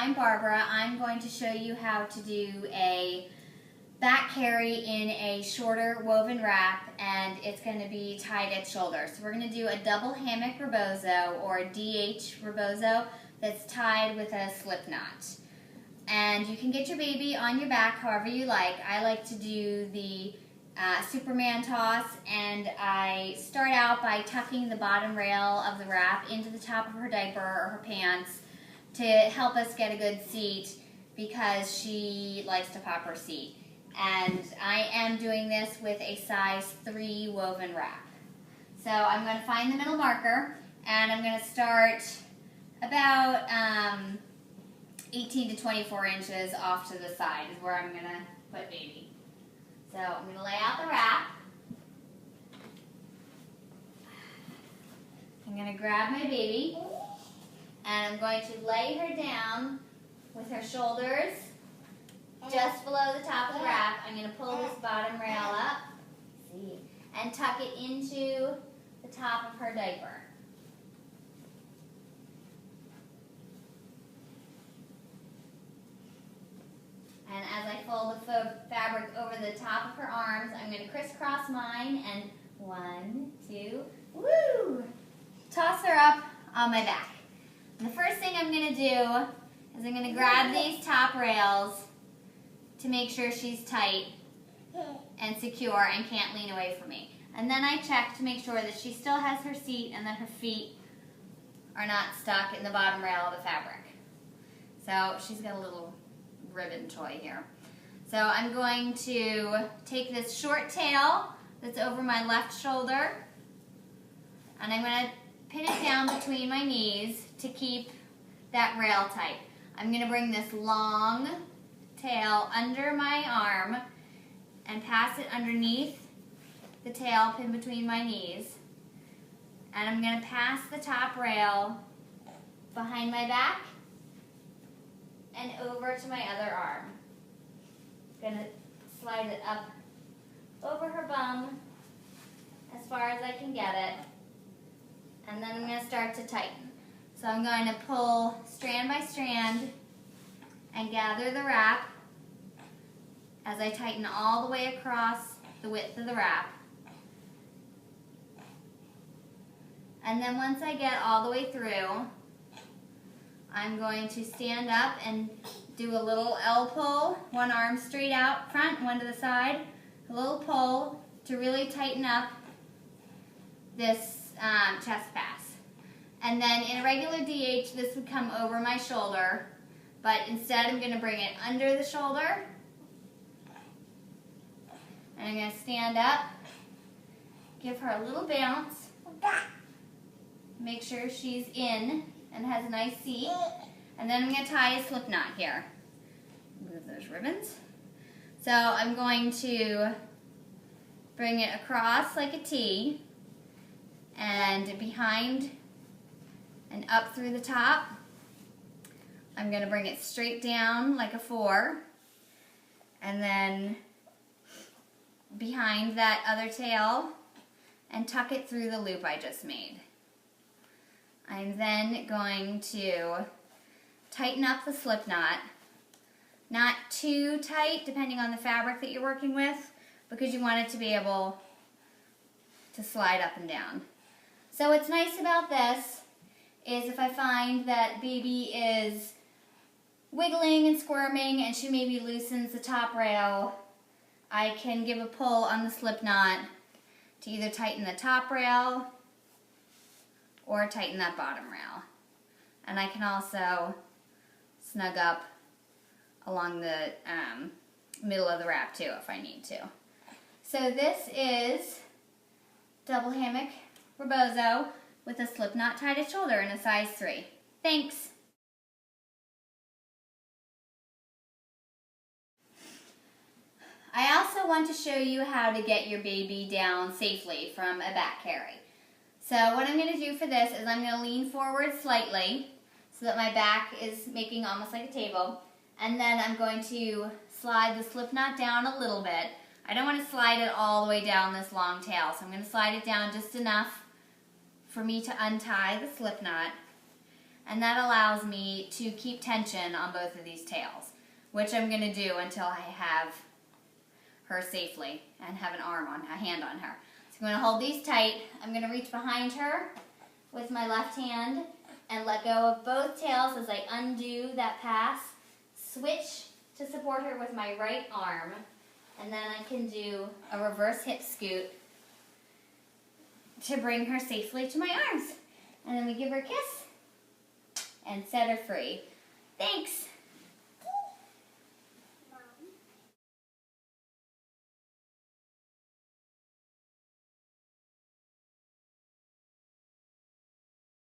I'm Barbara. I'm going to show you how to do a back carry in a shorter woven wrap, and it's going to be tied at shoulder. So we're going to do a double hammock rebozo or a DH rebozo that's tied with a slip knot. And you can get your baby on your back however you like. I like to do the Superman toss, and I start out by tucking the bottom rail of the wrap into the top of her diaper or her pants to help us get a good seat because she likes to pop her seat. And I am doing this with a size 3 woven wrap. So I'm going to find the middle marker, and I'm going to start about 18 to 24 inches off to the side is where I'm going to put baby. So I'm going to lay out the wrap. I'm going to grab my baby, and I'm going to lay her down with her shoulders just below the top of the wrap. I'm going to pull this bottom rail up and tuck it into the top of her diaper. And as I fold the fabric over the top of her arms, I'm going to crisscross mine and 1, 2, woo! Toss her up on my back. And the first thing I'm going to do is I'm going to grab these top rails to make sure she's tight and secure and can't lean away from me. And then I check to make sure that she still has her seat and that her feet are not stuck in the bottom rail of the fabric. So she's got a little ribbon toy here. So I'm going to take this short tail that's over my left shoulder, and I'm going to pin it down between my knees to keep that rail tight. I'm going to bring this long tail under my arm and pass it underneath the tail pin between my knees, and I'm going to pass the top rail behind my back and over to my other arm. Gonna slide it up over her bum as far as I can get it, and then I'm gonna start to tighten. So I'm going to pull strand by strand and gather the wrap as I tighten all the way across the width of the wrap. And then once I get all the way through, I'm going to stand up and do a little L pull, one arm straight out front, one to the side, a little pull to really tighten up this chest pass. And then in a regular DH, this would come over my shoulder, but instead I'm going to bring it under the shoulder, and I'm going to stand up, give her a little bounce, make sure she's in and has a nice seat, and then I'm going to tie a slip knot here. Move those ribbons. So I'm going to bring it across like a T, and behind and up through the top. I'm going to bring it straight down like a 4, and then behind that other tail and tuck it through the loop I just made. I'm then going to tighten up the slip knot, not too tight depending on the fabric that you're working with, because you want it to be able to slide up and down. So what's nice about this is if I find that baby is wiggling and squirming and she maybe loosens the top rail, I can give a pull on the slip knot to either tighten the top rail or tighten that bottom rail. And I can also snug up along the middle of the wrap too if I need to. So this is double hammock rebozo with a slip knot tied at shoulder in a size 3. Thanks! I also want to show you how to get your baby down safely from a back carry. So what I'm going to do for this is I'm going to lean forward slightly so that my back is making almost like a table, and then I'm going to slide the slip knot down a little bit. I don't want to slide it all the way down this long tail, so I'm going to slide it down just enough for me to untie the slip knot. and that allows me to keep tension on both of these tails, which I'm going to do until I have her safely and have a hand on her. So I'm going to hold these tight. I'm going to reach behind her with my left hand and let go of both tails as I undo that pass. Switch to support her with my right arm, and then I can do a reverse hip scoot to bring her safely to my arms. And then we give her a kiss and set her free. Thanks.